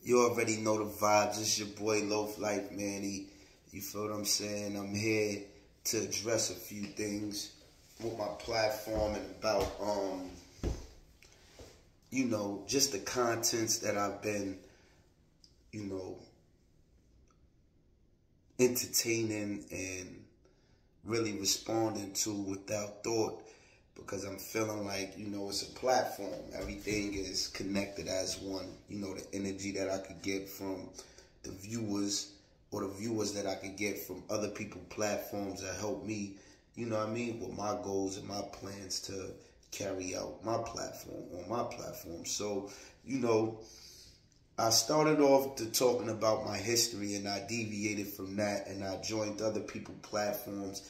You already know the vibes. It's your boy Loaf, Lyfe, Manny. You feel what I'm saying? I'm here to address a few things with my platform and about, just the contents that I've been, entertaining and really responding to without thought, because I'm feeling like, it's a platform. Everything is connected as one. The energy that I could get from the viewers, or the viewers that I could get from other people's platforms that help me, with my goals and my plans to carry out my platform, on my platform. So, I started off to talking about my history, and I deviated from that, and I joined other people's platforms,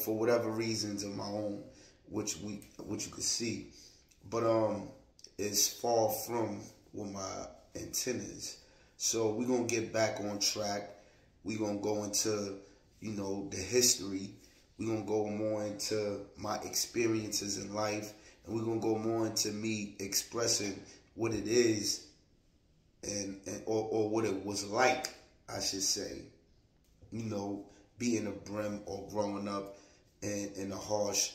for whatever reasons of my own, which you could see. But it's far from what my intent is. So we're gonna get back on track. We're gonna go into, the history. We're gonna go more into my experiences in life, and we're gonna go more into me expressing what it is or what it was like, I should say, being a brim or growing up in a harsh,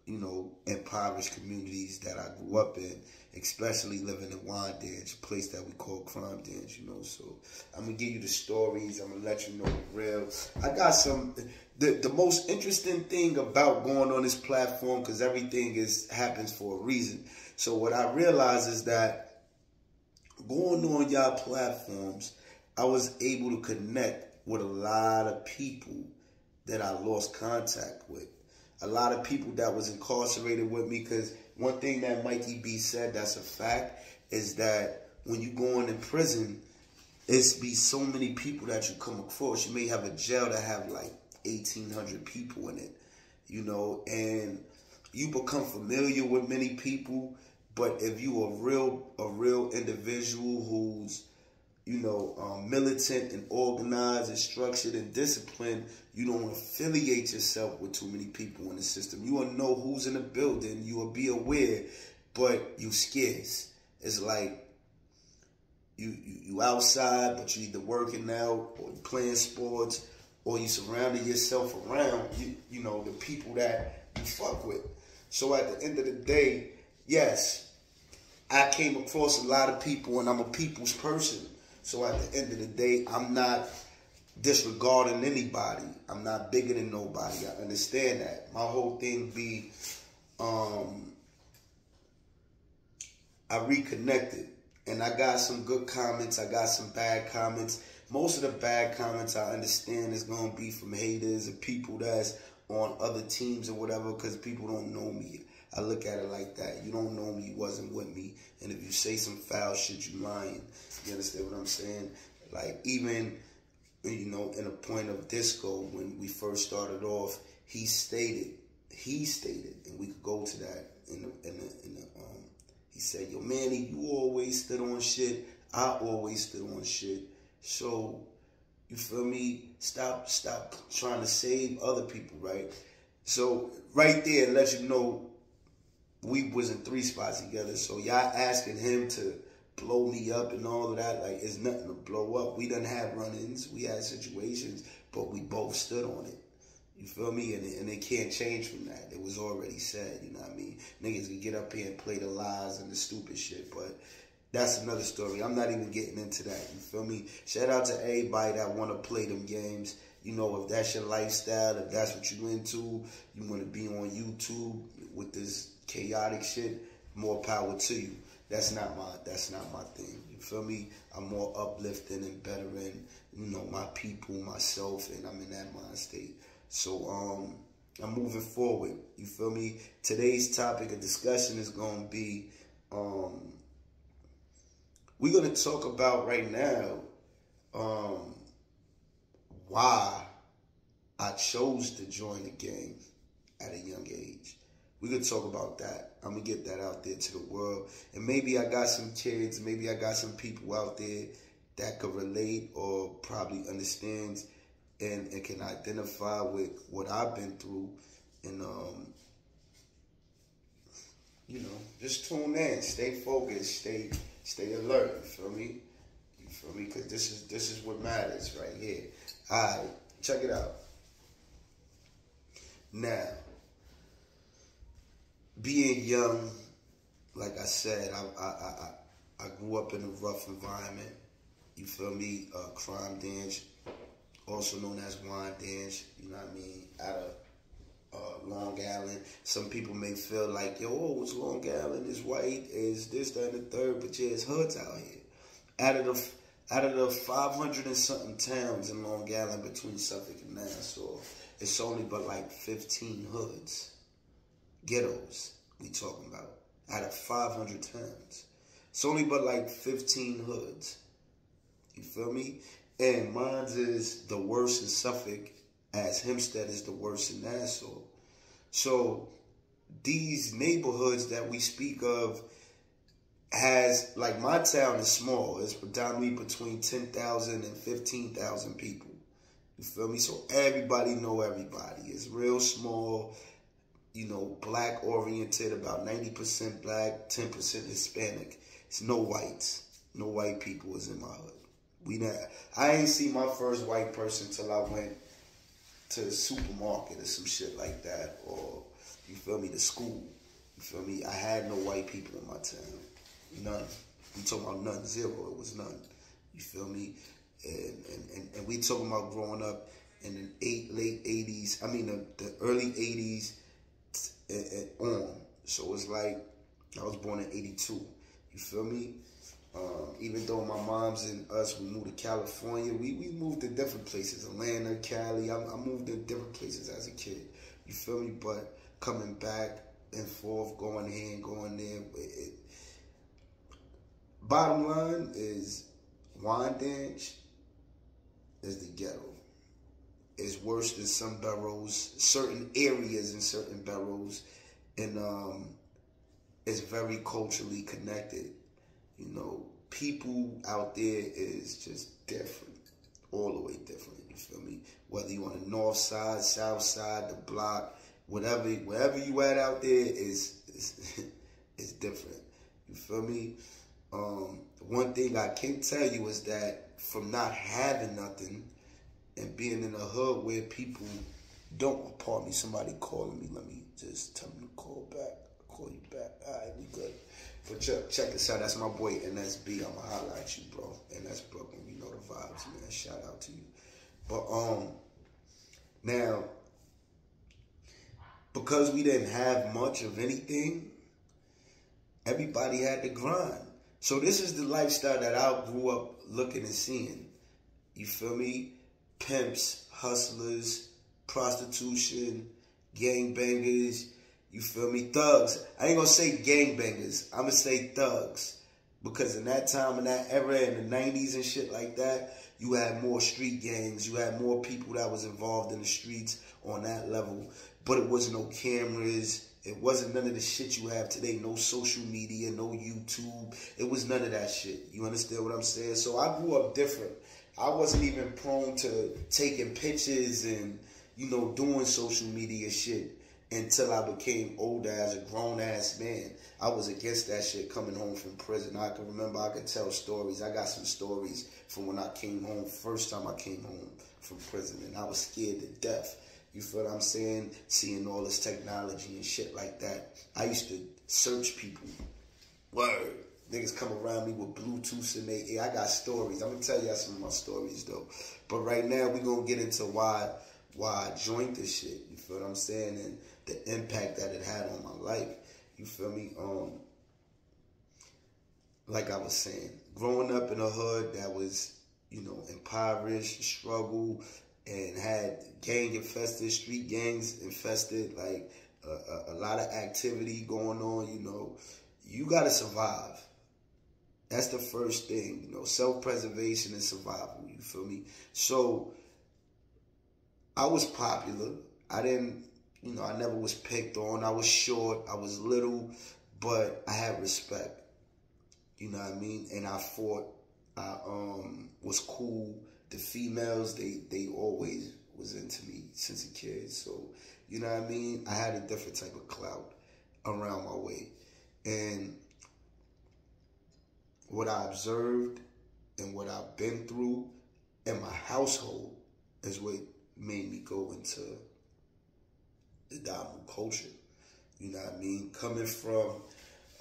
impoverished communities that I grew up in, especially living in Wyandanch, a place that we call Crime Dance, So I'm going to give you the stories. I'm going to let you know the real. I got the most interesting thing about going on this platform, because everything happens for a reason. So what I realized is that going on y'all platforms, I was able to connect with a lot of people that I lost contact with. A lot of people that was incarcerated with me, because one thing that Mikey B said that's a fact is that when you go in prison, it's be so many people that you come across. You may have a jail that have like 1,800 people in it, and you become familiar with many people. But if you a real individual who's, militant and organized and structured and disciplined, you don't affiliate yourself with too many people in the system. You will know who's in the building. You will be aware, but you scarce. It's like you outside, but you either working out or you playing sports, or you surrounding yourself around, the people that you fuck with. So at the end of the day, yes, I came across a lot of people, and I'm a people's person. So at the end of the day, I'm not disregarding anybody. I'm not bigger than nobody. I understand that. My whole thing be, I reconnected. And I got some good comments. I got some bad comments. Most of the bad comments I understand is going to be from haters and people that's on other teams or whatever, because people don't know me. I look at it like that. You don't know me, you wasn't with me. And if you say some foul shit, you lying. You understand what I'm saying? Like, even, in a point of disco, when we first started off, he stated, and we could go to that he said, yo, Manny, you always stood on shit. I always stood on shit. So, you feel me? Stop trying to save other people, right? So, right there, let you know, we was in 3 spots together. So, y'all asking him to blow me up and all of that, like, it's nothing to blow up. We done had run-ins. We had situations, but we both stood on it. You feel me? And it can't change from that. It was already said, you know what I mean? Niggas can get up here and play the lies and the stupid shit, but that's another story. I'm not even getting into that. You feel me? Shout out to everybody that want to play them games. If that's your lifestyle, if that's what you into, you want to be on YouTube with this chaotic shit, more power to you. That's not my thing. You feel me? I'm more uplifting and bettering, my people, myself, and I'm in that mind state. So I'm moving forward. You feel me? Today's topic of discussion is gonna be we're gonna talk about right now why I chose to join the game at a young age. We could talk about that. I'm going to get that out there to the world. And maybe I got some kids, maybe I got some people out there that could relate or probably understands and can identify with what I've been through. And, just tune in, stay focused, stay alert, you feel me? You feel me? Because this is what matters right here. All right, check it out. Now, being young, like I said, I grew up in a rough environment. You feel me? Crime dance, also known as wine dance. You know what I mean? Out of Long Island. Some people may feel like, yo, oh, it's Long Island, it's white, it's this, that, and the third, but yeah, it's hoods out here. Out of the 500 and something towns in Long Island between Suffolk and Nassau, it's only but like 15 hoods, ghettos we talking about. Out of 500 towns, it's only but like 15 hoods. You feel me? And mine is the worst in Suffolk, as Hempstead is the worst in Nassau. So these neighborhoods that we speak of has, like, my town is small. It's predominantly between 10,000 and 15,000 people. You feel me? So everybody know everybody. It's real small, you know, black oriented, about 90% black, 10% Hispanic. It's no whites. No white people is in my hood. I ain't see my first white person till I went to the supermarket or some shit like that, or, you feel me, to school. You feel me? I had no white people in my town. None. We talking about none, zero. It was none. You feel me? And we talking about growing up in the late 80s, I mean the early 80s and on. So it's like, I was born in 82. You feel me? Even though my mom's and us, we moved to California, we moved to different places, Atlanta, Cali. I moved to different places as a kid. You feel me? But coming back and forth, going here and going there. Bottom line is, Wyandanch is the ghetto. It's worse than some boroughs, certain areas in certain boroughs, and it's very culturally connected. You know, people out there is just different, all the way different, you feel me? Whether you on the north side, south side, the block, wherever you at out there is different, you feel me? One thing I can tell you is that from not having nothing and being in a hood where people don't, pardon me, somebody calling me, let me just tell them to call back, call you back, all right, we good. But check this out. That's my boy NSB. I'ma holla at you, bro. And that's Brooklyn. You know the vibes, man. Shout out to you. But now, because we didn't have much of anything, everybody had to grind. So this is the lifestyle that I grew up looking and seeing. You feel me? Pimps, hustlers, prostitution, gangbangers. You feel me? Thugs. I ain't gonna say gangbangers. I'm gonna say thugs. Because in that time, in that era, in the 90s and shit like that, you had more street gangs. You had more people that was involved in the streets on that level. But it wasn't no cameras. It wasn't none of the shit you have today. No social media, no YouTube. It was none of that shit. You understand what I'm saying? So I grew up different. I wasn't even prone to taking pictures and, you know, doing social media shit until I became older as a grown-ass man. I was against that shit coming home from prison. I can remember, I could tell stories. I got some stories from when I came home, first time I came home from prison, and I was scared to death. You feel what I'm saying? Seeing all this technology and shit like that. I used to search people. Word. Niggas come around me with Bluetooths in their ear. I got stories. I'm going to tell y'all some of my stories, though. But right now, we're going to get into why I joined this shit. You feel what I'm saying? And the impact that it had on my life. You feel me? Like I was saying, growing up in a hood that was, you know, impoverished, struggle, and had gang infested, street gangs infested, like a lot of activity going on, you know, you got to survive. That's the first thing, you know, self-preservation and survival, you feel me? So I was popular. I didn't, you know, I never was picked on. I was short. I was little, but I had respect. You know what I mean? And I fought. I was cool. The females, they always was into me since a kid. So, you know what I mean? I had a different type of clout around my way. And what I observed and what I've been through in my household is what made me go into the Damu culture. You know what I mean? Coming from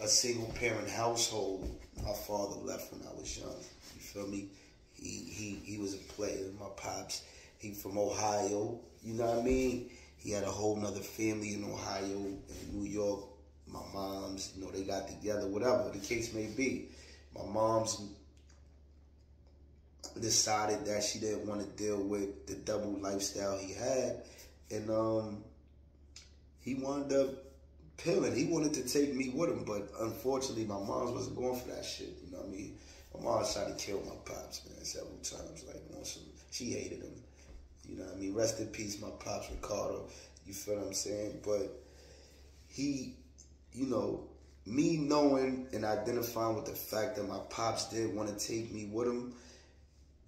a single parent household, my father left when I was young. You feel me? He was a player. My pops, he from Ohio. You know what I mean? He had a whole nother family in Ohio and New York. My mom's, you know, they got together, whatever the case may be. My mom's decided that she didn't want to deal with the double lifestyle he had. And he wound up pilling. He wanted to take me with him, but unfortunately my mom wasn't going for that shit. You know what I mean? My mom tried to kill my pops, man, several times. Like, on some, she hated him. You know what I mean? Rest in peace, my pops, Ricardo. You feel what I'm saying? But he, you know, me knowing and identifying with the fact that my pops did want to take me with him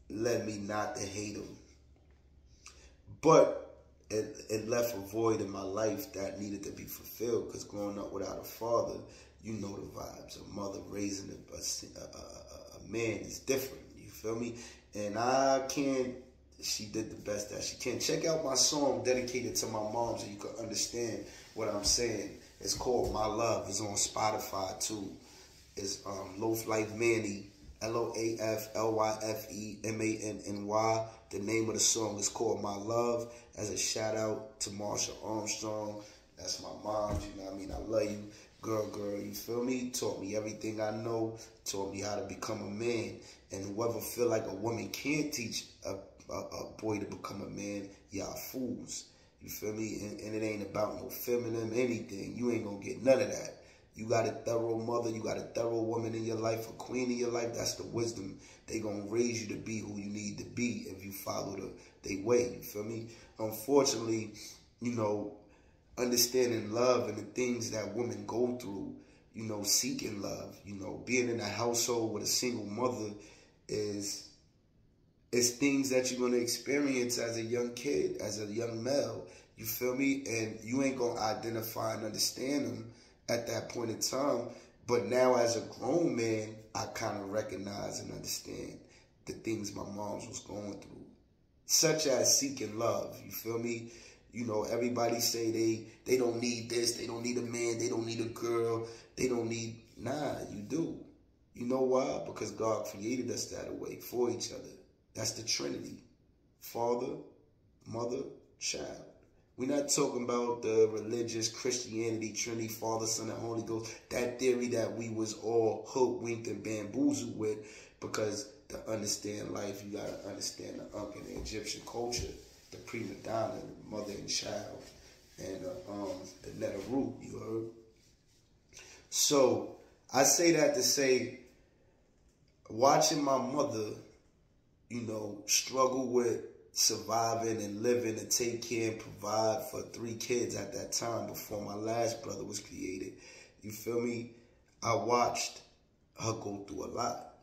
led me not to hate him. But it left a void in my life that needed to be fulfilled, because growing up without a father, you know the vibes. A mother raising a man is different. You feel me? And she did the best that she can. Check out my song dedicated to my mom so you can understand what I'm saying. It's called My Love. It's on Spotify too. It's Loaf, Lyfe, Manny, LOAF, LYFE, MANNY. The name of the song is called My Love, as a shout out to Marsha Armstrong. That's my mom, you know what I mean? I love you, girl, you feel me? Taught me everything I know, taught me how to become a man. And whoever feel like a woman can't teach a boy to become a man, y'all fools. You feel me? And it ain't about no feminine anything. You ain't gonna get none of that. You got a thorough mother, you got a thorough woman in your life, a queen in your life. That's the wisdom. They gonna raise you to be who you need to be if you follow their way. You feel me? Unfortunately, you know, understanding love and the things that women go through, you know, seeking love, you know, being in a household with a single mother is things that you're going to experience as a young kid, as a young male. You feel me? And you ain't going to identify and understand them at that point in time. But now as a grown man, I kind of recognize and understand the things my mom's was going through, such as seeking love. You feel me? You know, everybody say they don't need this, they don't need a man, they don't need a girl, they don't need, nah, you do. You know why? Because God created us that way, for each other. That's the Trinity. Father, mother, child. We're not talking about the religious Christianity, Trinity, Father, Son, and Holy Ghost. That theory that we was all hoodwinked and bamboozled with, because to understand life, you got to understand the Ankh and the Egyptian culture, the prima donna, the mother and child, and the Netaru, you heard? So I say that to say, watching my mother, you know, struggle with surviving and living and take care and provide for 3 kids at that time before my last brother was created. You feel me? I watched her go through a lot.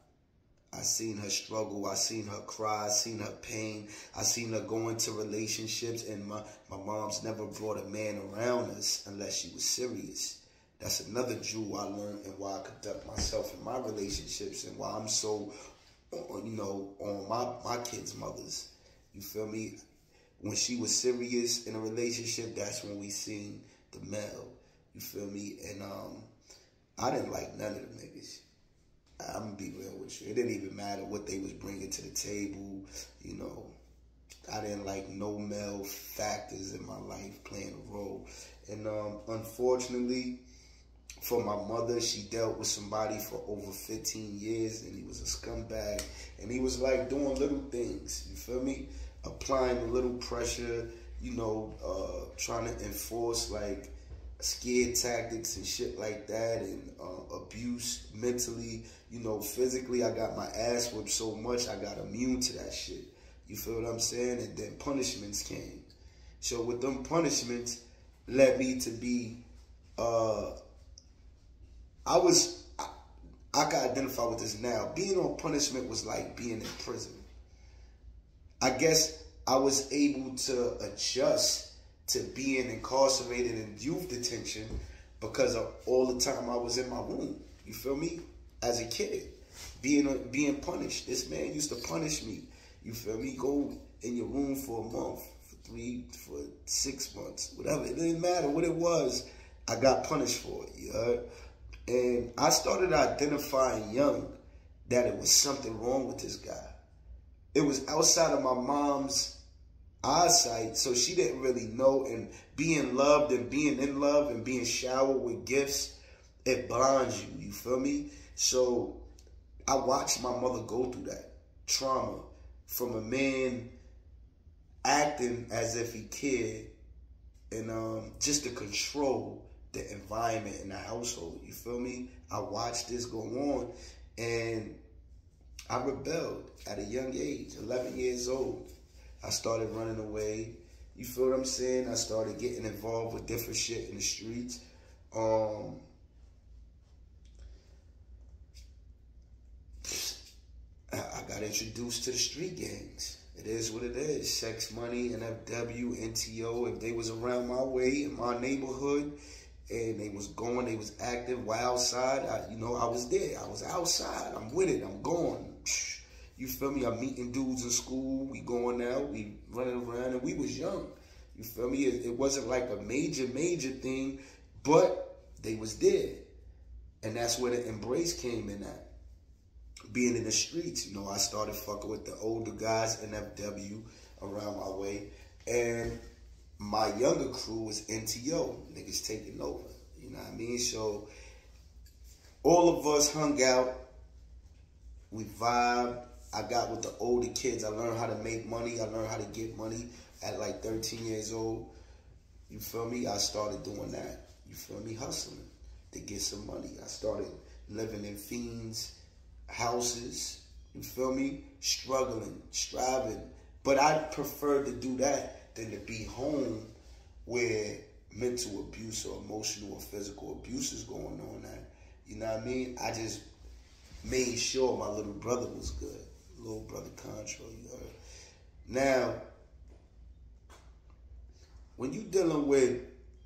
I seen her struggle. I seen her cry. I seen her pain. I seen her go into relationships, and my mom's never brought a man around us unless she was serious. That's another jewel I learned, and why I conduct myself in my relationships, and why I'm so, you know, on my kids' mothers. You feel me? When she was serious in a relationship, that's when we seen the male. You feel me? And I didn't like none of them niggas. I'm gonna be real with you. It didn't even matter what they was bringing to the table. You know, I didn't like no male factors in my life playing a role. And unfortunately, for my mother, she dealt with somebody for over 15 years, and he was a scumbag. And he was like doing little things, you feel me? Applying a little pressure, you know, trying to enforce like scare tactics and shit like that, and abuse mentally, you know, physically. I got my ass whipped so much, I got immune to that shit. You feel what I'm saying? And then punishments came. So with them punishments led me to be, I can identify with this now. Being on punishment was like being in prison. I guess I was able to adjust to being incarcerated in youth detention because of all the time I was in my room. You feel me? As a kid. being punished. This man used to punish me. You feel me? Go in your room for a month, for 6 months, whatever. It didn't matter what it was. I got punished for it, you heard? And I started identifying young that it was something wrong with this guy. It was outside of my mom's eyesight, so she didn't really know. And being loved and being in love and being showered with gifts, it blinds you, you feel me? So I watched my mother go through that trauma from a man acting as if he cared, and just to control the environment in the household, you feel me? I watched this go on, and I rebelled at a young age, 11 years old. I started running away. You feel what I'm saying? I started getting involved with different shit in the streets. I got introduced to the street gangs. It is what it is. Sex Money, NFW, NTO. If they was around my way in my neighborhood and they was active, wild side, I was there. I was outside. I'm with it. I'm going. You feel me? I'm meeting dudes in school. We going out. We running around, and we was young. You feel me? It wasn't like a major thing, but they was there. And that's where the embrace came in at. Being in the streets, I started fucking with the older guys, NFW, around my way. And my younger crew was NTO, niggas taking over. You know what I mean? So all of us hung out. We vibed. I got with the older kids. I learned how to make money. I learned how to get money at like 13 years old. You feel me? I started doing that. You feel me? Hustling to get some money. I started living in fiends' houses. You feel me? Struggling, striving. But I preferred to do that than to be home where mental abuse or emotional or physical abuse is going on at. You know what I mean? I just made sure my little brother was good. Little brother Control, you heard. Now, when you dealing with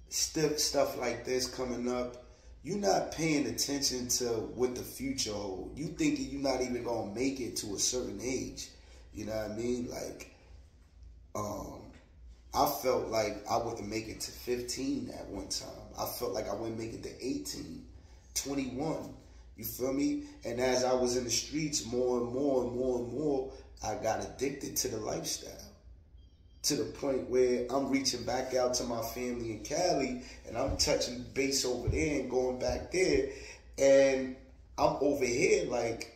stuff like this coming up, you're not paying attention to what the future holds. You thinking you're not even gonna make it to a certain age. You know what I mean? Like, I felt like I wouldn't make it to 15 at one time. I felt like I wouldn't make it to 18, 21. You feel me? And as I was in the streets more and more, I got addicted to the lifestyle. To the point where I'm reaching back out to my family in Cali, and I'm touching base over there and going back there, and I'm over here like,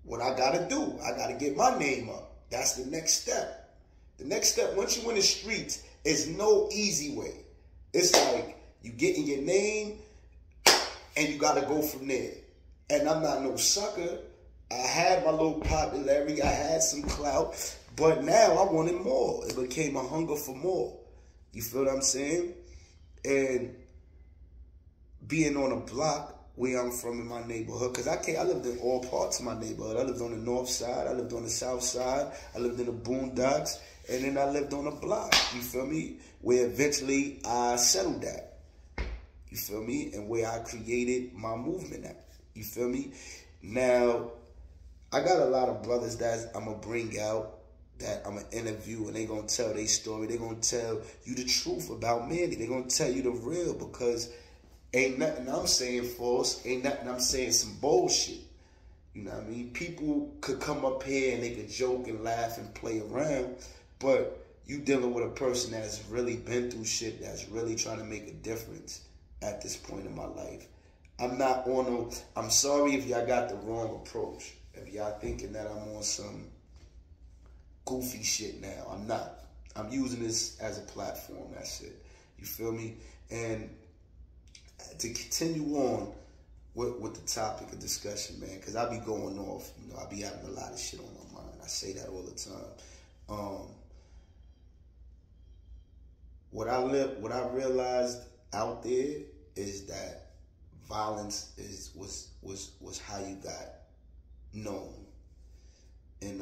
what I gotta do? I gotta get my name up. That's the next step. The next step, once you in the streets, is no easy way. It's like you getting your name, and you gotta go from there. And I'm not no sucker. I had my little popularity, I had some clout, but now I wanted more. It became a hunger for more. You feel what I'm saying? And being on a block where I'm from in my neighborhood, because I lived in all parts of my neighborhood. I lived on the north side, I lived on the south side, I lived in the boondocks, and then I lived on a block, you feel me? Where eventually I settled at, you feel me? And where I created my movement at, you feel me? Now, I got a lot of brothers that I'm going to bring out, that I'm going to interview, and they going to tell their story. They're going to tell you the truth about Manny. They're going to tell you the real, because ain't nothing I'm saying false. Ain't nothing I'm saying some bullshit. You know what I mean? People could come up here and they could joke and laugh and play around, but you dealing with a person that's really been through shit, that's really trying to make a difference at this point in my life. I'm sorry if y'all got the wrong approach. If y'all thinking that I'm on some goofy shit now, I'm not. I'm using this as a platform, that's it. You feel me? And to continue on with the topic of discussion, man, because I be going off, I be having a lot of shit on my mind. I say that all the time. What I realized out there is that violence was how you got known. And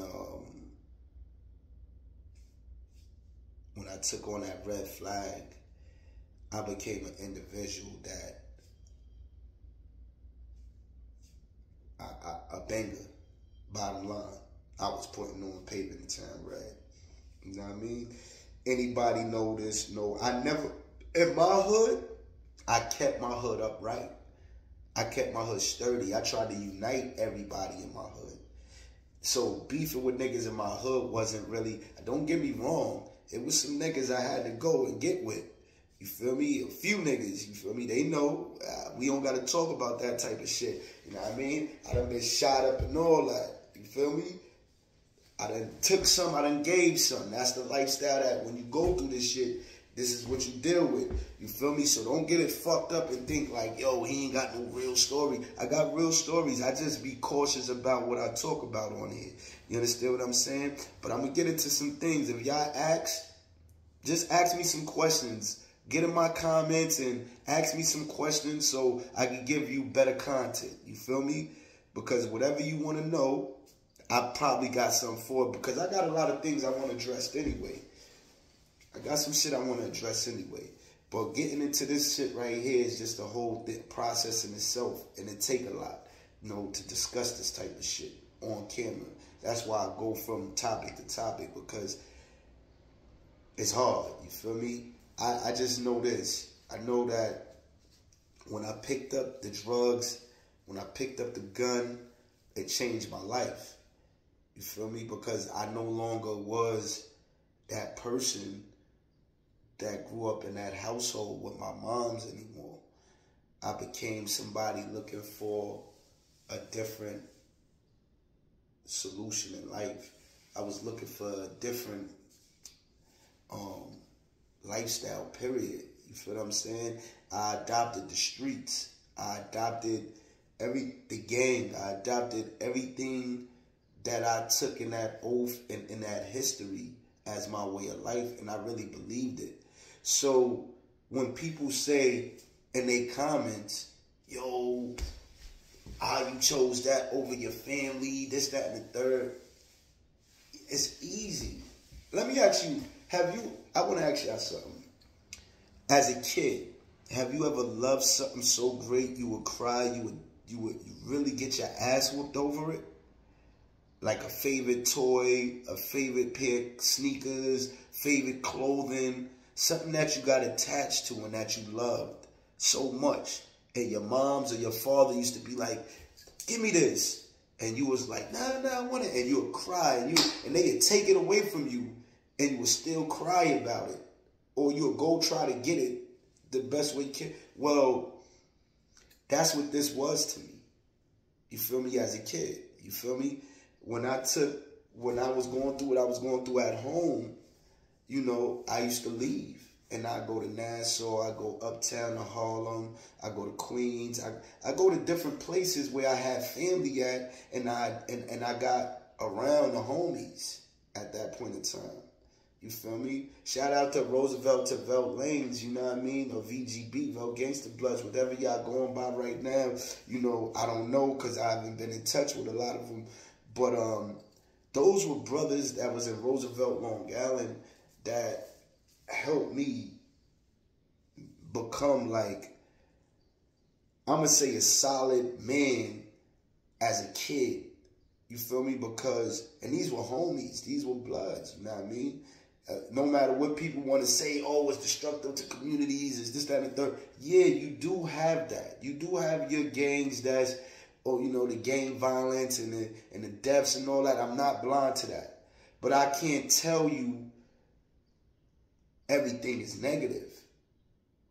when I took on that red flag, I became an individual that banger. Bottom line, I was putting on paper in the time red. You know what I mean? Anybody know this? No, I never, in my hood, I kept my hood upright. I kept my hood sturdy. I tried to unite everybody in my hood. So beefing with niggas in my hood wasn't really, don't get me wrong, it was some niggas I had to go and get with. You feel me? A few niggas, you feel me? They know we don't got to talk about that type of shit. You know what I mean? I done been shot up and all that. You feel me? I done took some, I done gave some. That's the lifestyle that when you go through this shit, this is what you deal with. You feel me? So don't get it fucked up and think like, yo, he ain't got no real story. I got real stories. I just be cautious about what I talk about on here. You understand what I'm saying? But I'm going to get into some things. If y'all ask, just ask me some questions. Get in my comments and ask me some questions so I can give you better content. You feel me? Because whatever you want to know, I probably got something for it. Because I got a lot of things I want to address anyway. I got some shit I want to address anyway. But getting into this shit right here is just a whole process in itself. And it take a lot, you know, to discuss this type of shit on camera. That's why I go from topic to topic, because it's hard. You feel me? I just know this. I know that when I picked up the drugs, when I picked up the gun, it changed my life. You feel me? Because I no longer was that person that grew up in that household with my moms anymore. I became somebody looking for a different solution in life. I was looking for a different lifestyle, period. You feel what I'm saying? I adopted the streets. I adopted the gang. I adopted everything that I took in that oath and in that history as my way of life, and I really believed it. So when people say in their comments, yo, how you chose that over your family, this, that, and the third, it's easy. Let me ask you, I want to ask y'all something. As a kid, have you ever loved something so great you would cry, you would really get your ass whooped over it? Like a favorite toy, a favorite pair of sneakers, favorite clothing, something that you got attached to and that you loved so much. And your moms or your father used to be like, give me this. And you was like, nah, I want it. And you would cry and they would take it away from you and you would still cry about it. Or you would go try to get it the best way you can. Well, that's what this was to me. You feel me? As a kid. You feel me? When I was going through what I was going through at home, you know, I used to leave. And I go to Nassau, I go uptown to Harlem, I go to Queens, I go to different places where I had family at, and I got around the homies at that point in time. You feel me? Shout out to Roosevelt to Velt Lanes, you know what I mean? Or VGB, Velt Gangsta Bloods, whatever y'all going by right now. You know, I don't know because I haven't been in touch with a lot of them. But those were brothers that was in Roosevelt, Long Island that helped me become, like, I'm going to say a solid man as a kid. You feel me? Because, and these were homies. These were bloods, you know what I mean? No matter what people want to say, oh, it's destructive to communities, it's this, that, and the third. Yeah, you do have that. You do have your gangs that's, oh, you know, the gang violence and the deaths and all that. I'm not blind to that. But I can't tell you everything is negative.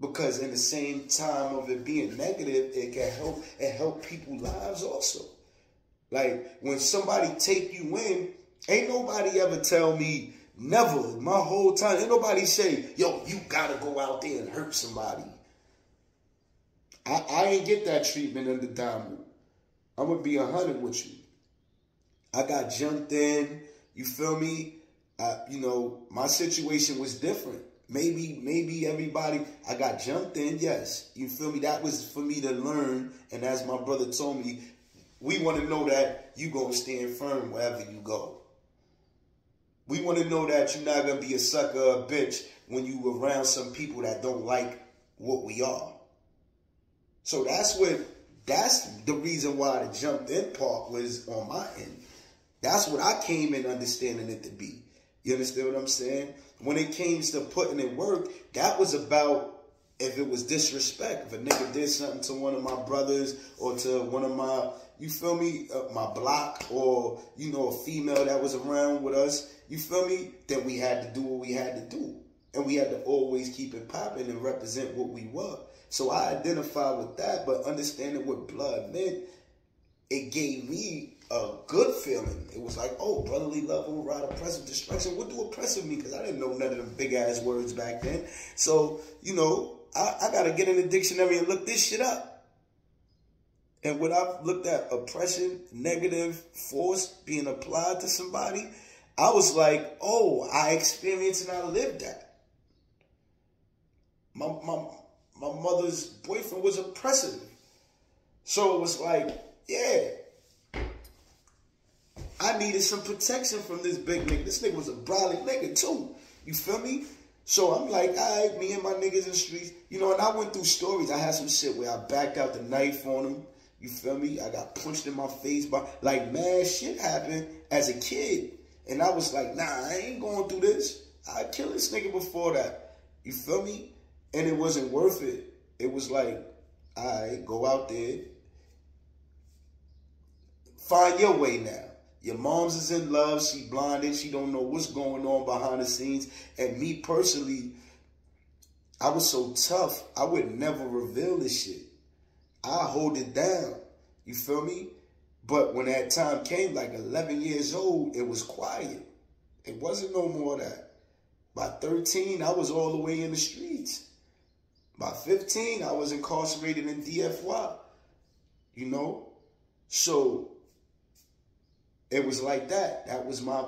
Because in the same time of it being negative, it can help people's lives also. Like, when somebody take you in, ain't nobody ever tell me, never, my whole time, ain't nobody say, yo, you gotta go out there and hurt somebody. I ain't get that treatment under Diamond. I'm gonna be 100 with you. I got jumped in, you feel me? You know, my situation was different. Maybe everybody, I got jumped in, yes. You feel me? That was for me to learn. And as my brother told me, we want to know that you going to stand firm wherever you go. We want to know that you're not going to be a sucker or a bitch when you around some people that don't like what we are. So that's what That's the reason why the jumped in part was on my end. That's what I came in understanding it to be. You understand what I'm saying? When it came to putting in work, that was about if it was disrespect. If a nigga did something to one of my brothers or to one of my, you feel me, my block, or, you know, a female that was around with us, you feel me, then we had to do what we had to do. And we had to always keep it popping and represent what we were. So I identified with that, but understanding what blood meant, it gave me a good feeling. It was like, oh, brotherly love override oppressive destruction. What do oppressive mean? Because I didn't know none of them big-ass words back then. So, you know, I got to get in the dictionary and look this shit up. And when I looked at oppression, negative force being applied to somebody, I was like, oh, I experienced and I lived that. My mother's boyfriend was oppressive. So it was like, yeah, I needed some protection from this big nigga. This nigga was a brolic nigga too. You feel me? So I'm like, all right, me and my niggas in the streets. You know, and I went through stories. I had some shit where I backed out the knife on him. You feel me? I got punched in my face by, like, mad shit happened as a kid. And I was like, nah, I ain't going through this. I'd kill this nigga before that. You feel me? And it wasn't worth it. It was like, all right, go out there. Find your way now. Your mom's is in love. She blinded. She don't know what's going on behind the scenes. And me personally, I was so tough. I would never reveal this shit. I hold it down. You feel me? But when that time came, like 11 years old, it was quiet. It wasn't no more of that. By 13, I was all the way in the streets. By 15, I was incarcerated in DFY. You know? So it was like that. That was my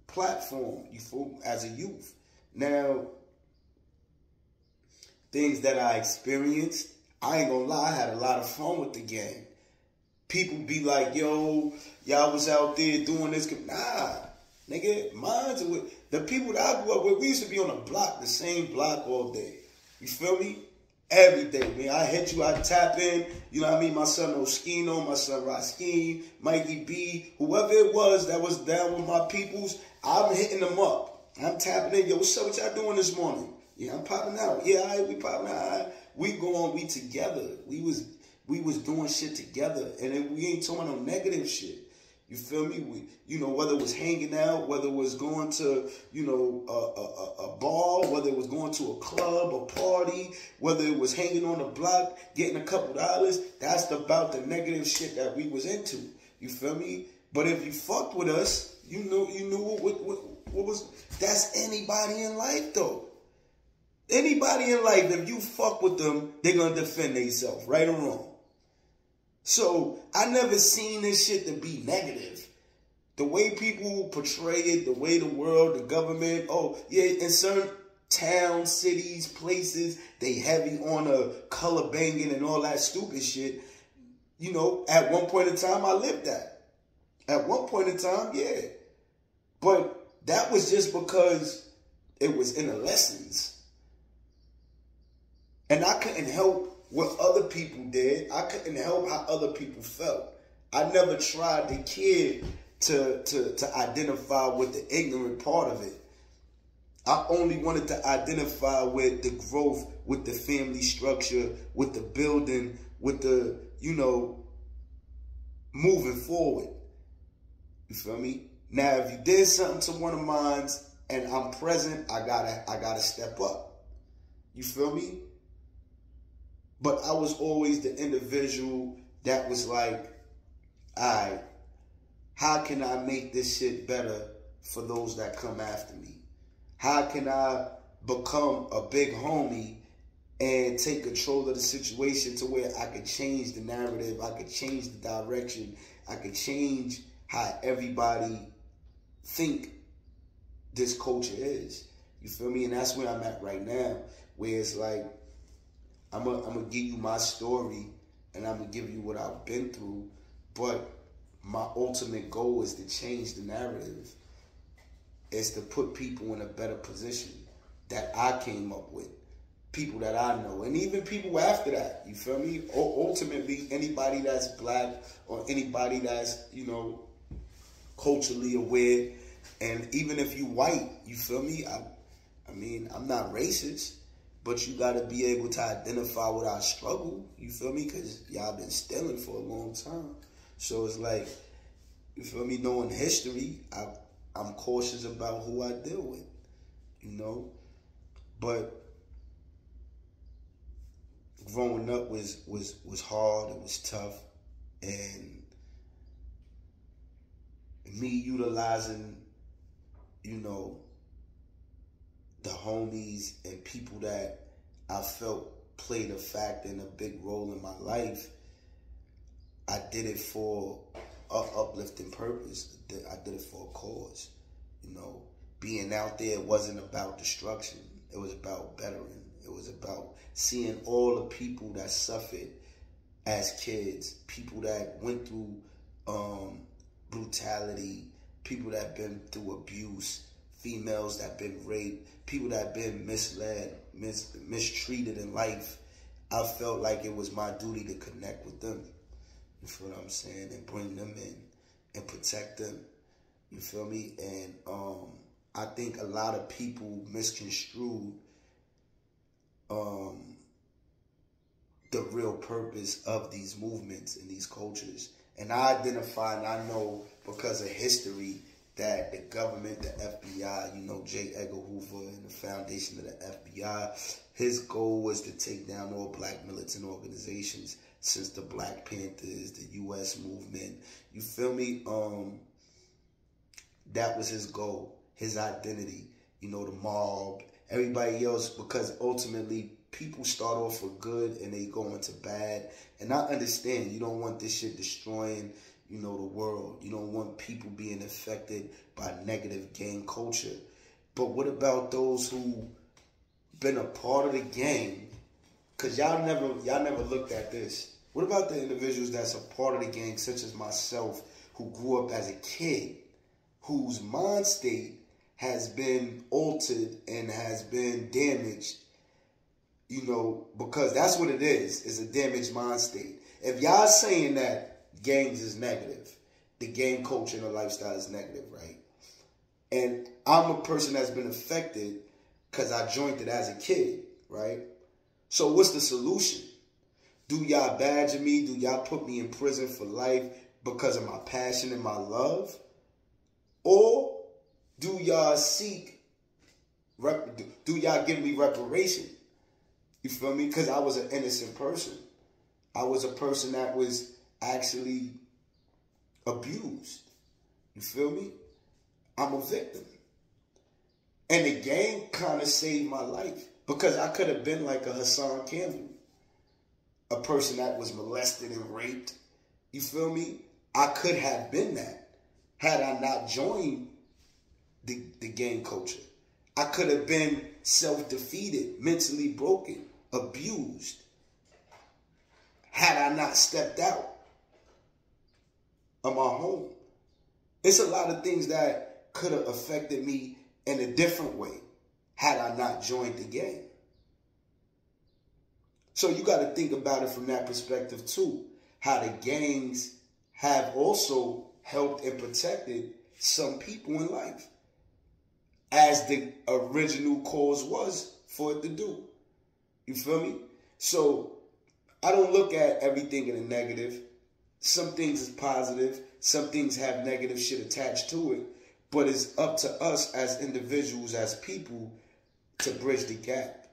platform, you feel, as a youth. Now, things that I experienced, I ain't gonna lie, I had a lot of fun with the game. People be like, yo, y'all was out there doing this. Nah, nigga, mine's with the people that I grew up with. We used to be on a block, the same block all day. You feel me? Every day, man. I hit you, I tap in. You know what I mean? My son Oskino, my son Raskin, Mikey B, whoever it was that was down with my peoples, I'm hitting them up. I'm tapping in. Yo, what's up? What y'all doing this morning? Yeah, I'm popping out. Yeah, all right, we popping out. All right. We go on, we together. We was doing shit together. And we ain't talking no negative shit. You feel me? We, you know, whether it was hanging out, whether it was going to, you know, a bar, whether it was going to a club, a party, whether it was hanging on the block, getting a couple dollars, that's about the negative shit that we was into. You feel me? But if you fucked with us, you knew what was, that's anybody in life though. Anybody in life, if you fuck with them, they're going to defend themselves, right or wrong. So I never seen this shit to be negative. The way people portray it, the way the world, the government, oh, yeah, in certain towns, cities, places, they heavy on a color banging and all that stupid shit. You know, at one point in time, I lived that. At one point in time, yeah. But that was just because it was in the lessons. And I couldn't help what other people did. I couldn't help how other people felt. I never tried to kid to identify with the ignorant part of it. I only wanted to identify with the growth, with the family structure, with the building, with the, you know, moving forward. You feel me? Now, if you did something to one of mine and I'm present, I gotta step up. You feel me? But I was always the individual that was like, all right, how can I make this shit better for those that come after me? How can I become a big homie and take control of the situation to where I could change the narrative, I could change the direction, I could change how everybody think this culture is. You feel me? And that's where I'm at right now, where it's like, I'm gonna give you my story and I'm gonna give you what I've been through, but my ultimate goal is to change the narrative. It's to put people in a better position that I came up with. people that I know, and even people after that, you feel me? Ultimately, anybody that's black or anybody that's, you know, culturally aware, and even if you white, you feel me? I mean, I'm not racist, but you got to be able to identify with our struggle, you feel me? Because y'all been stealing for a long time. So it's like, you feel me? Knowing history, I'm cautious about who I deal with, you know? But growing up was hard, it was tough, and me utilizing, you know, the homies and people that I felt played a factor and a big role in my life, I did it for an uplifting purpose. I did it for a cause. You know, being out there wasn't about destruction. It was about bettering. It was about seeing all the people that suffered as kids, people that went through brutality, people that been through abuse, females that been raped, people that been misled, mistreated in life. I felt like it was my duty to connect with them. You feel what I'm saying? And bring them in and protect them. You feel me? And I think a lot of people misconstrued the real purpose of these movements and these cultures. And I identify and I know because of history that the government, the FBI, you know, J. Edgar Hoover and the foundation of the FBI, his goal was to take down all black militant organizations since the Black Panthers, the U.S. movement. You feel me? That was his goal, his identity, you know, the mob, everybody else, because ultimately people start off for good and they go into bad. And I understand you don't want this shit destroying, you know, the world. You don't want people being affected by negative gang culture. But what about those who been a part of the gang? Because y'all never looked at this. What about the individuals that's a part of the gang, such as myself, who grew up as a kid, whose mind state has been altered and has been damaged, you know, because that's what it is a damaged mind state. If y'all saying that gangs is negative, the gang culture and the lifestyle is negative, right? And I'm a person that's been affected because I joined it as a kid, right? So what's the solution? Do y'all badger me? Do y'all put me in prison for life because of my passion and my love? Or do y'all do y'all give me reparation? You feel me? Because I was an innocent person. I was a person that was actually abused. You feel me? I'm a victim. And the gang kind of saved my life because I could have been like a Hassan Campbell, a person that was molested and raped. You feel me? I could have been that had I not joined the gang culture. I could have been self-defeated, mentally broken, abused, had I not stepped out of my home. It's a lot of things that could have affected me in a different way had I not joined the gang. So you got to think about it from that perspective too. How the gangs have also helped and protected some people in life, as the original cause was for it to do. You feel me? So I don't look at everything in a negative. Some things is positive. Some things have negative shit attached to it. But it's up to us as individuals, as people, to bridge the gap.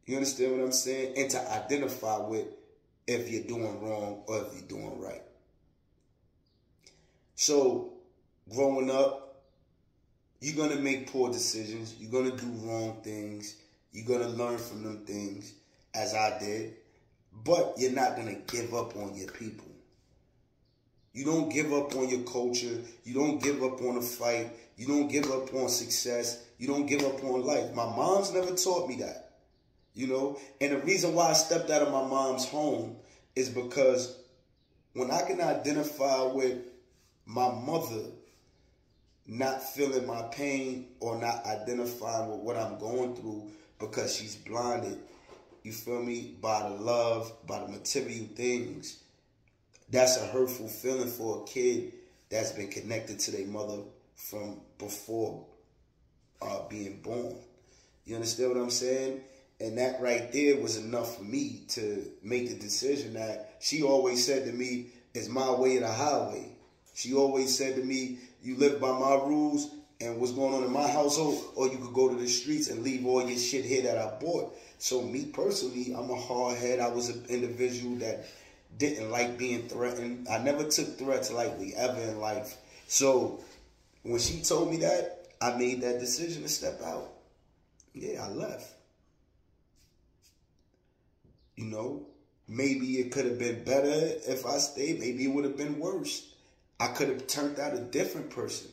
You understand what I'm saying? And to identify with if you're doing wrong or if you're doing right. So, growing up, you're going to make poor decisions. You're going to do wrong things. You're going to learn from them things, as I did. But you're not going to give up on your people. You don't give up on your culture. You don't give up on a fight. You don't give up on success. You don't give up on life. My mom's never taught me that. You know? And the reason why I stepped out of my mom's home is because when I can identify with my mother not feeling my pain or not identifying with what I'm going through because she's blinded, you feel me, by the love, by the material things. That's a hurtful feeling for a kid that's been connected to their mother from before being born. You understand what I'm saying? And that right there was enough for me to make the decision that she always said to me, it's my way or the highway. She always said to me, you live by my rules and what's going on in my household, or you could go to the streets and leave all your shit here that I bought. So me personally, I'm a hard head. I was an individual that didn't like being threatened. I never took threats lightly ever in life. So when she told me that, I made that decision to step out. Yeah, I left. You know, maybe it could have been better if I stayed. Maybe it would have been worse. I could have turned out a different person.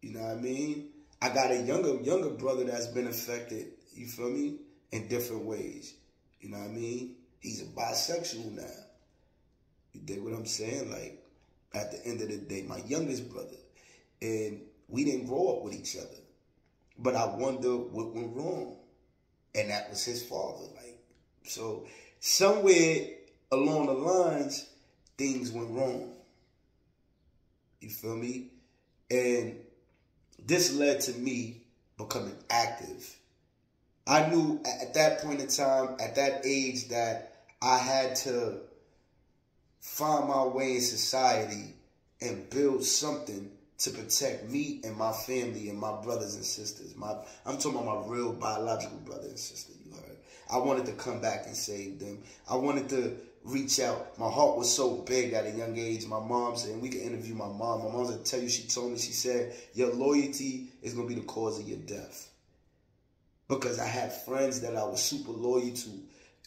You know what I mean? I got a younger brother that's been affected, you feel me, in different ways. You know what I mean? He's a bisexual now. You dig what I'm saying? Like, at the end of the day, my youngest brother. And we didn't grow up with each other. But I wonder what went wrong. And that was his father. Like, so somewhere along the lines, things went wrong. You feel me? And this led to me becoming active. I knew at that point in time, at that age, that I had to find my way in society and build something to protect me and my family and my brothers and sisters. I'm talking about my real biological brother and sister, you heard. I wanted to come back and save them. I wanted to reach out. My heart was so big at a young age. My mom said, and we can interview my mom. My mom's going to tell you, she told me, she said, your loyalty is going to be the cause of your death. Because I had friends that I was super loyal to.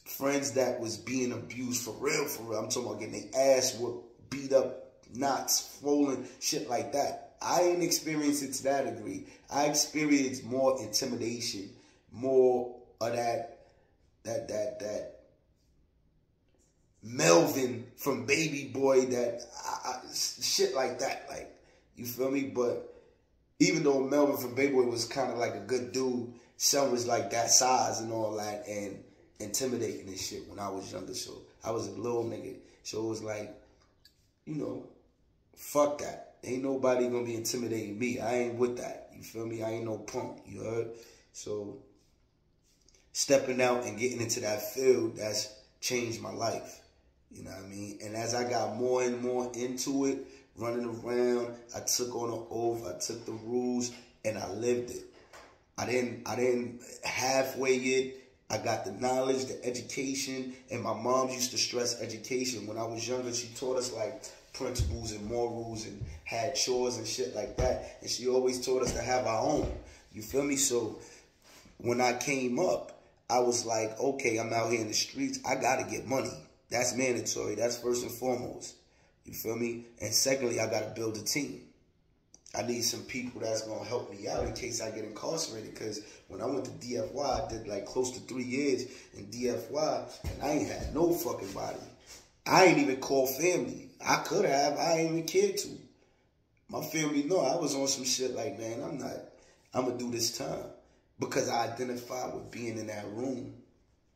Friends that was being abused for real, for real. I'm talking about getting their ass whooped, beat up, knots, swollen, shit like that. I ain't experienced it to that degree. I experienced more intimidation, more of that Melvin from Baby Boy, shit like that. Like, you feel me? But even though Melvin from Baby Boy was kind of like a good dude, son was like that size and all that and intimidating and shit when I was younger. So I was a little nigga. So it was like, you know, fuck that. Ain't nobody gonna be intimidating me. I ain't with that. You feel me? I ain't no punk. You heard? So stepping out and getting into that field, that's changed my life. You know what I mean? And as I got more and more into it, running around, I took on an oath, I took the rules, and I lived it. I didn't halfway it. I got the knowledge, the education, and my mom used to stress education. When I was younger, she taught us like principles and morals and had chores and shit like that. And she always taught us to have our own. You feel me? So when I came up, I was like, okay, I'm out here in the streets. I got to get money. That's mandatory. That's first and foremost. You feel me? And secondly, I got to build a team. I need some people that's going to help me out in case I get incarcerated. Because when I went to DFY, I did like close to 3 years in DFY, and I ain't had no fucking body. I ain't even called family. I could have. I ain't even cared to. My family know I was on some shit like, man, I'm going to do this time. Because I identified with being in that room.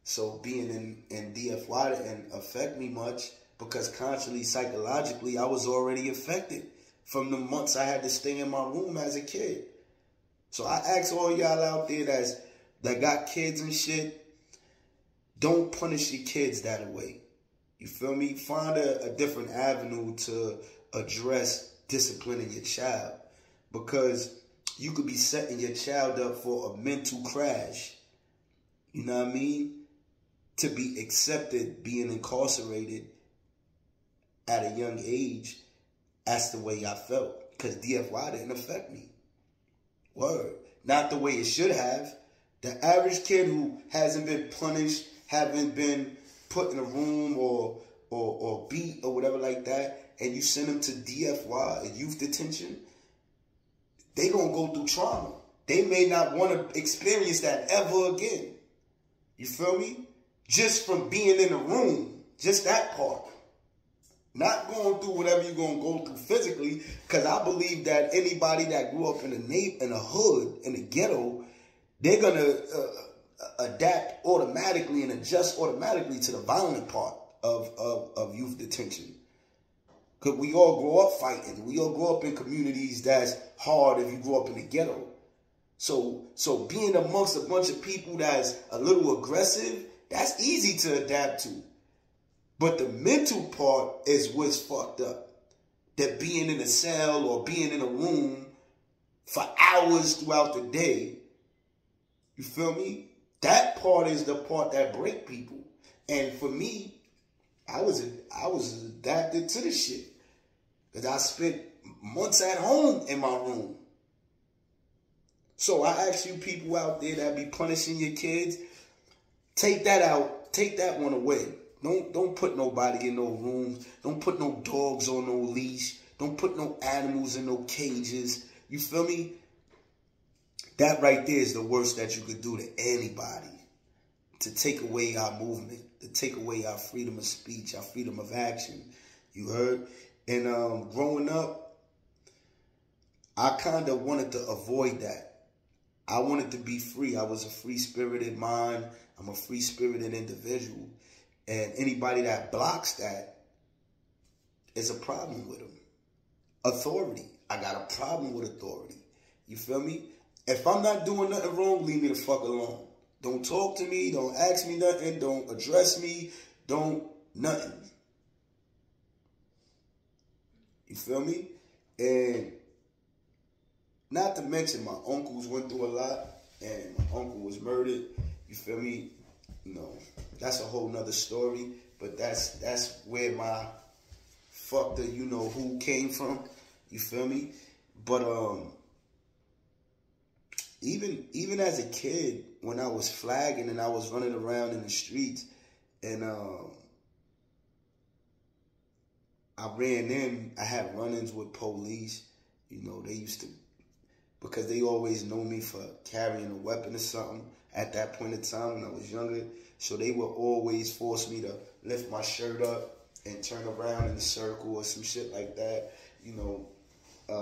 So being in DFY didn't affect me much because consciously, psychologically, I was already affected from the months I had to stay in my room as a kid. So I ask all y'all out there that got kids and shit, don't punish your kids that way. You feel me? Find a different avenue to address disciplining your child, because you could be setting your child up for a mental crash. You know what I mean? To be accepted being incarcerated at a young age, that's the way I felt. Because DFY didn't affect me. Word. Not the way it should have. The average kid who hasn't been punished, haven't been put in a room or beat or whatever like that, and you send them to DFY, youth detention, they gonna go through trauma. They may not want to experience that ever again. You feel me? Just from being in the room, just that part. Not going through whatever you're going to go through physically, because I believe that anybody that grew up in a hood, in the ghetto, they're going to adapt automatically and adjust automatically to the violent part of youth detention. Because we all grow up fighting. We all grow up in communities that's hard if you grow up in the ghetto. So being amongst a bunch of people that's a little aggressive, that's easy to adapt to. But the mental part is what's fucked up. That being in a cell or being in a room for hours throughout the day, you feel me? That part is the part that break people. And for me, I was adapted to the shit. Because I spent months at home in my room. So I ask you people out there that be punishing your kids, take that out. Take that one away. Don't put nobody in no rooms. Don't put no dogs on no leash. Don't put no animals in no cages. You feel me? That right there is the worst that you could do to anybody. To take away our movement. To take away our freedom of speech, our freedom of action. You heard? And growing up, I kind of wanted to avoid that. I wanted to be free. I was a free-spirited mind. I'm a free-spirited individual. And anybody that blocks that is a problem with them. Authority. I got a problem with authority. You feel me? If I'm not doing nothing wrong, leave me the fuck alone. Don't talk to me. Don't ask me nothing. Don't address me. Don't nothing. You feel me? And not to mention my uncles went through a lot and my uncle was murdered. You feel me? You know, that's a whole nother story. But that's where my fuck the you know who came from. You feel me? But even as a kid, when I was flagging and I was running around in the streets and I ran in, I had run-ins with police. You know, they used to, because they always know me for carrying a weapon or something at that point in time when I was younger. So they would always force me to lift my shirt up and turn around in a circle or some shit like that. You know,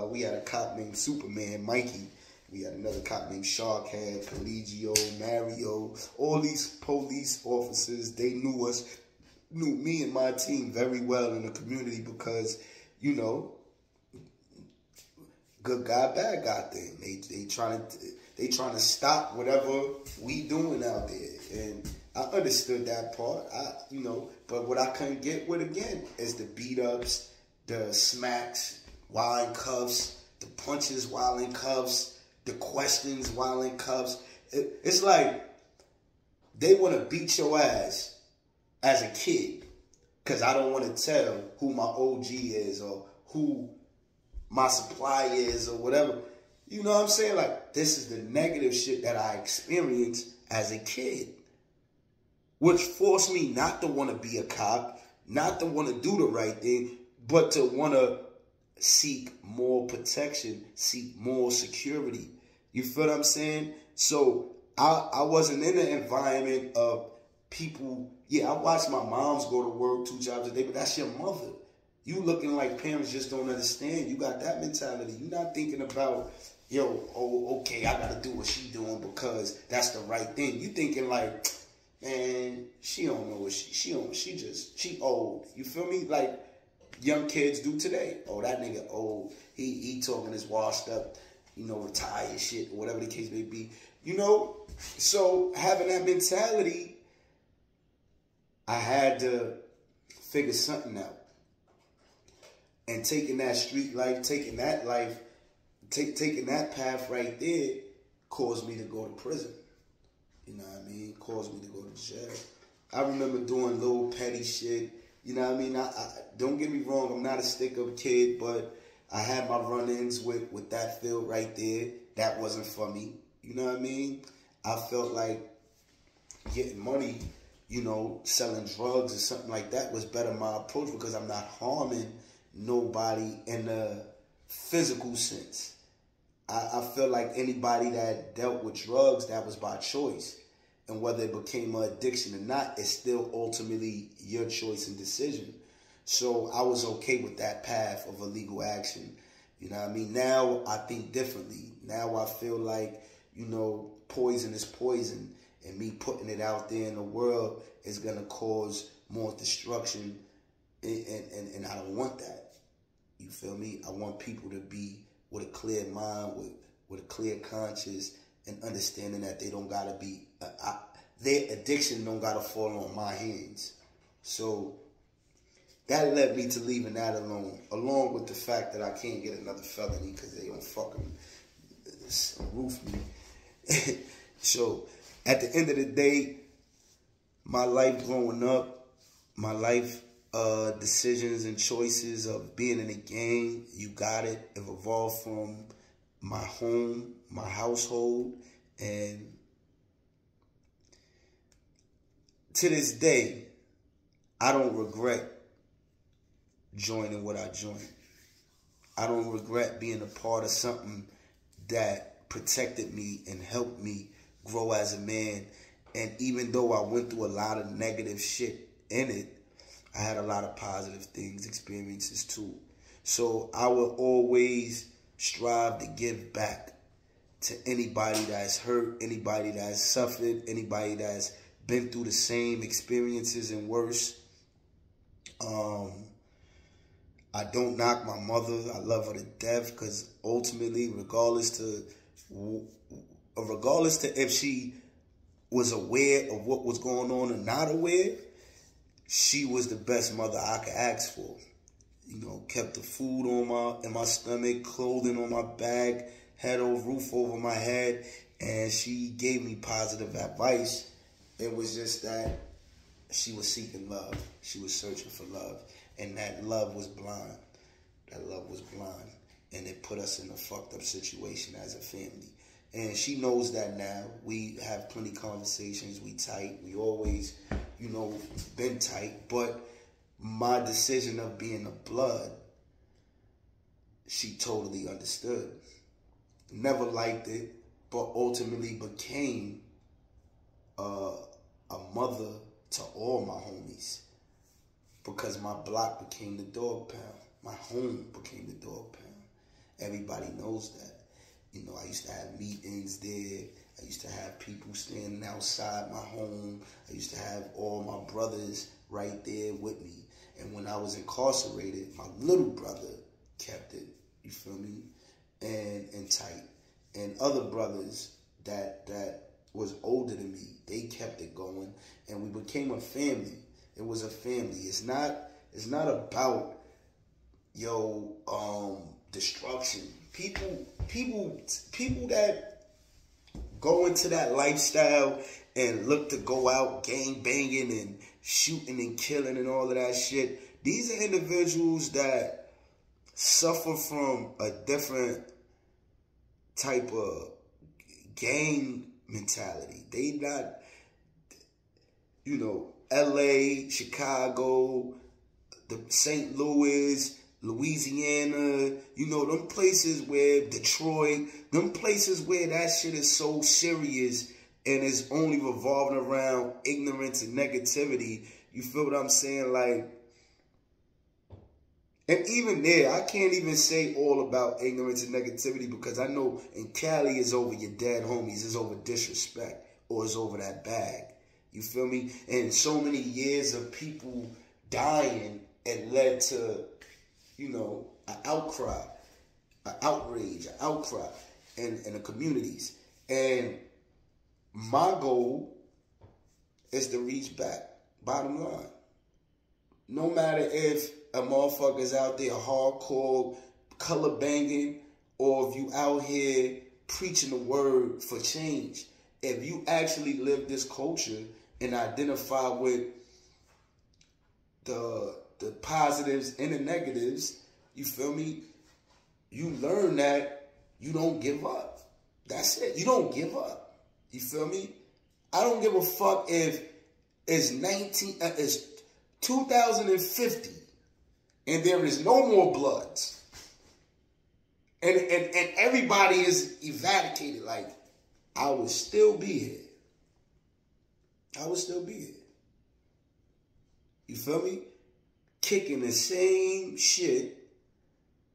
we had a cop named Superman, Mikey. We had another cop named Sharkhead, Collegio, Mario. All these police officers, they knew us, knew me and my team very well in the community because, you know, good guy, bad guy thing. They trying to stop whatever we doing out there. And I understood that part. You know, but what I couldn't get with again is the beat ups, the smacks while in cuffs, the punches while in cuffs, the questions while in cuffs. It's like they want to beat your ass as a kid because I don't want to tell who my OG is or who my supply is or whatever. You know what I'm saying? Like, this is the negative shit that I experienced as a kid, which forced me not to want to be a cop, not to want to do the right thing, but to want to seek more protection, seek more security. You feel what I'm saying? So I wasn't in an environment of people. Yeah, I watched my moms go to work 2 jobs a day, but that's your mother. You looking like parents just don't understand. You got that mentality. You're not thinking about, yo, oh, okay, I got to do what she doing because that's the right thing. You thinking like, man, she don't know what she old. You feel me? Like young kids do today. Oh, that nigga old. He talking this washed up, you know, retired shit, or whatever the case may be. You know, so having that mentality, I had to figure something out. And taking that street life, taking that life, taking that path right there caused me to go to prison. You know what I mean? Caused me to go to jail. I remember doing little petty shit. You know what I mean? I don't get me wrong, I'm not a stick-up kid, but I had my run-ins with that field right there. That wasn't for me. You know what I mean? I felt like getting money, you know, selling drugs or something like that was better my approach because I'm not harming nobody in a physical sense. I feel like anybody that dealt with drugs, that was by choice. And whether it became an addiction or not, it's still ultimately your choice and decision. So I was okay with that path of illegal action. You know what I mean? Now I think differently. Now I feel like, you know, poison is poison, and me putting it out there in the world is going to cause more destruction, and I don't want that. You feel me? I want people to be with a clear mind, with a clear conscience, and understanding that they don't gotta be, their addiction don't gotta fall on my hands. So that led me to leaving that alone, along with the fact that I can't get another felony because they don't fucking roof me. So at the end of the day, my life growing up, my life decisions and choices of being in a gang, you got it. It evolved from my home, my household, and to this day, I don't regret joining what I joined. I don't regret being a part of something that protected me and helped me grow as a man. And even though I went through a lot of negative shit in it, I had a lot of positive things, experiences too. So I will always strive to give back to anybody that's hurt, anybody that's suffered, anybody that's been through the same experiences and worse. I don't knock my mother. I love her to death because ultimately, regardless to if she was aware of what was going on or not aware, she was the best mother I could ask for. You know, kept the food in my stomach, clothing on my back, had a roof over my head, and she gave me positive advice. It was just that she was seeking love. She was searching for love. And that love was blind. That love was blind. And it put us in a fucked up situation as a family. And she knows that now. We have plenty of conversations. We tight. We always, you know, been tight. But my decision of being a blood, she totally understood. Never liked it, but ultimately became a mother to all my homies. Because my block became the dog pound. My home became the dog pound. Everybody knows that. You know, I used to have meetings there. I used to have people standing outside my home. I used to have all my brothers right there with me. And when I was incarcerated, my little brother kept it, you feel me, and tight. And other brothers that was older than me, they kept it going. And we became a family. It was a family. It's not about, destruction. People that go into that lifestyle and look to go out gang banging and shooting and killing and all of that shit. These are individuals that suffer from a different type of gang mentality. They not, LA, Chicago, the St. Louis, Louisiana, them places where Detroit, them places where that shit is so serious and is only revolving around ignorance and negativity. You feel what I'm saying? Like, and even there, I can't even say all about ignorance and negativity because I know in Cali is over your dead homies, it's over disrespect, or it's over that bag. You feel me? And so many years of people dying, it led to, an outcry, an outrage, an outcry in the communities. And my goal is to reach back, bottom line. No matter if a motherfucker's out there hardcore, color banging, or if you out here preaching the word for change. If you actually live this culture and identify with the positives and the negatives, you feel me? You learn that you don't give up. That's it. You don't give up. You feel me? I don't give a fuck if it's 2050 and there is no more bloods and everybody is eradicated. Like, I would still be here. I would still be here. You feel me? Kicking the same shit,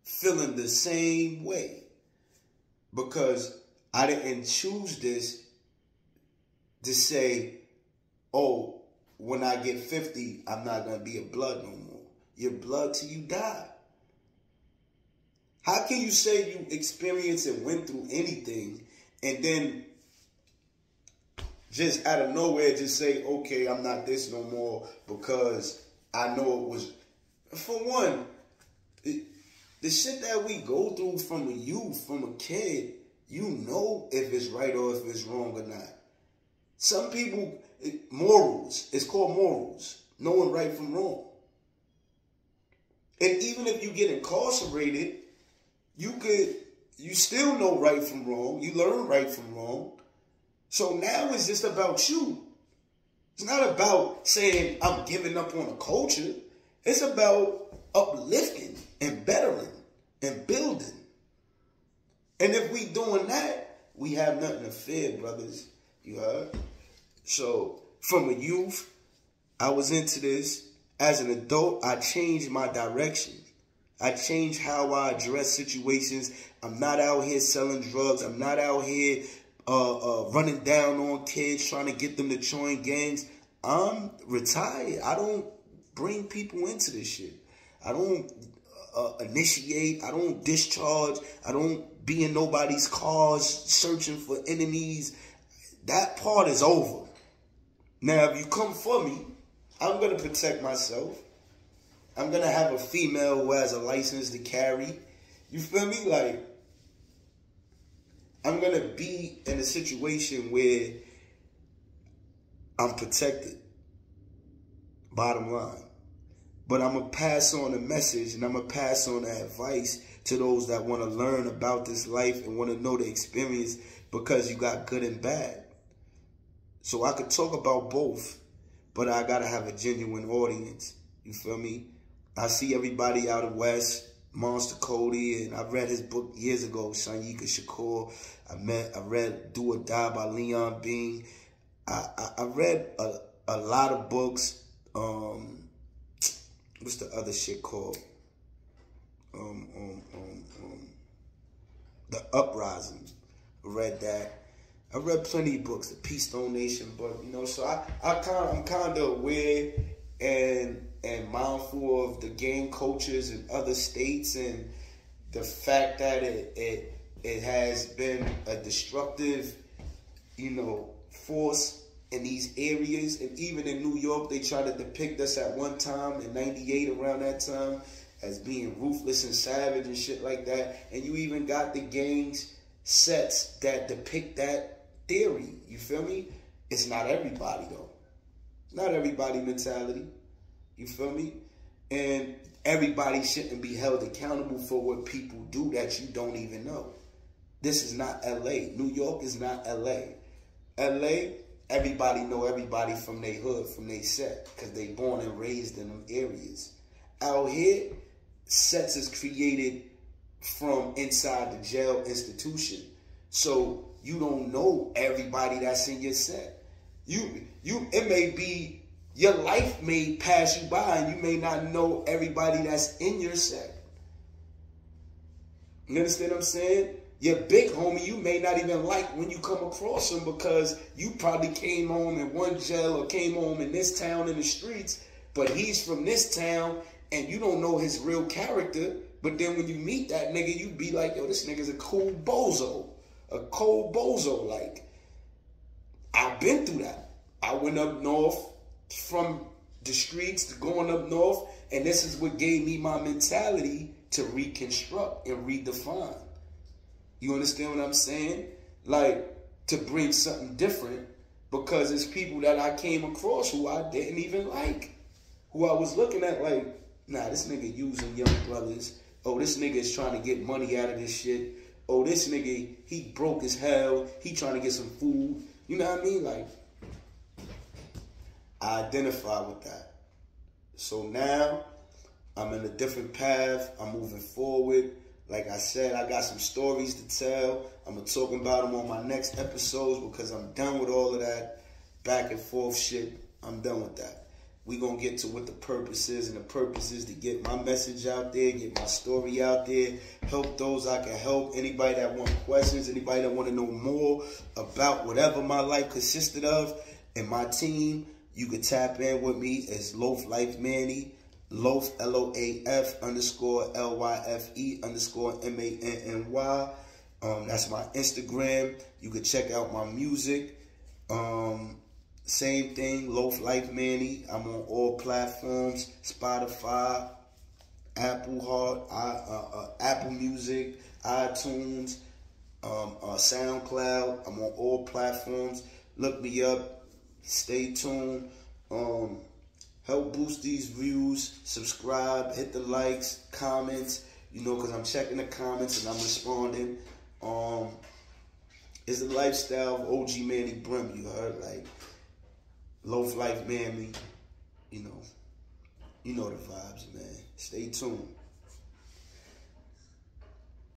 feeling the same way. Because I didn't choose this to say, oh, when I get 50, I'm not going to be a blood no more. You're blood till you die. How can you say you experienced and went through anything and then just out of nowhere just say, okay, I'm not this no more because I know it was... For one, the shit that we go through from a youth, from a kid, you know if it's right or if it's wrong or not. Some people, morals, it's called morals, knowing right from wrong. And even if you get incarcerated, you still know right from wrong. You learn right from wrong. So now it's just about you. It's not about saying I'm giving up on a culture. It's about uplifting and bettering and building. And if we doing that, we have nothing to fear, brothers. You heard? So from a youth, I was into this. As an adult, I changed my direction. I changed how I address situations. I'm not out here selling drugs. I'm not out here running down on kids, trying to get them to join gangs. I'm retired. I don't bring people into this shit. I don't initiate. I don't discharge. I don't be in nobody's cars searching for enemies. That part is over. Now, if you come for me, I'm going to protect myself. I'm going to have a female who has a license to carry. You feel me? Like, I'm going to be in a situation where I'm protected. Bottom line. But I'm going to pass on the message and I'm going to pass on the advice to those that want to learn about this life and want to know the experience, because you got good and bad. So I could talk about both, but I got to have a genuine audience. You feel me? I see everybody out of West, Monster Cody, and I read his book years ago, Shanyika Shakur. I read Do or Die by Leon Bean. I read a lot of books. What's the other shit called? The Uprising. I read that. I read plenty of books, the Peace Stone Nation book, you know, so I'm kind of aware and mindful of the gang cultures in other states and the fact that it has been a destructive, you know, force in these areas. And even in New York, they tried to depict us at one time in '98, around that time, as being ruthless and savage and shit like that. And you even got the gangs sets that depict that theory. You feel me? It's not everybody, though. Not everybody mentality. You feel me? And everybody shouldn't be held accountable for what people do that you don't even know. This is not L.A. New York is not L.A. L.A., everybody know everybody from their hood, from their set, because they born and raised in them areas. Out here, sets is created from inside the jail institution. So you don't know everybody that's in your set. It may be, your life may pass you by and you may not know everybody that's in your set. You understand what I'm saying? Your big homie, you may not even like when you come across him because you probably came home in one jail or came home in this town in the streets, but he's from this town and you don't know his real character. But then when you meet that nigga, you be like, yo, this nigga's a cool bozo. A cold bozo. Like, I've been through that. I went up north from the streets to going up north, and this is what gave me my mentality to reconstruct and redefine. You understand what I'm saying? Like, to bring something different, because it's people that I came across who I didn't even like, who I was looking at like, nah, this nigga using young brothers. Oh, this nigga is trying to get money out of this shit. Oh, this nigga, he broke as hell. He trying to get some food. You know what I mean? Like, I identify with that. So now, I'm in a different path. I'm moving forward. Like I said, I got some stories to tell. I'm going to talk about them on my next episodes because I'm done with all of that back and forth shit. I'm done with that. we going to get to what the purpose is. And the purpose is to get my message out there, get my story out there, help those I can help. Anybody that want questions, anybody that want to know more about whatever my life consisted of and my team, you can tap in with me as Loaf Lyfe Manny. Loaf, Loaf _Lyfe _MANNY. That's my Instagram. You can check out my music. Same thing, Loaf Lyfe Manny. I'm on all platforms: Spotify, Apple Music, iTunes, SoundCloud. I'm on all platforms. Look me up. Stay tuned. Help boost these views. Subscribe. Hit the likes, comments. You know, because I'm checking the comments and I'm responding. It's the lifestyle of OG Manny Brim. You heard, like Loaf Lyfe Manny. You know the vibes, man. Stay tuned.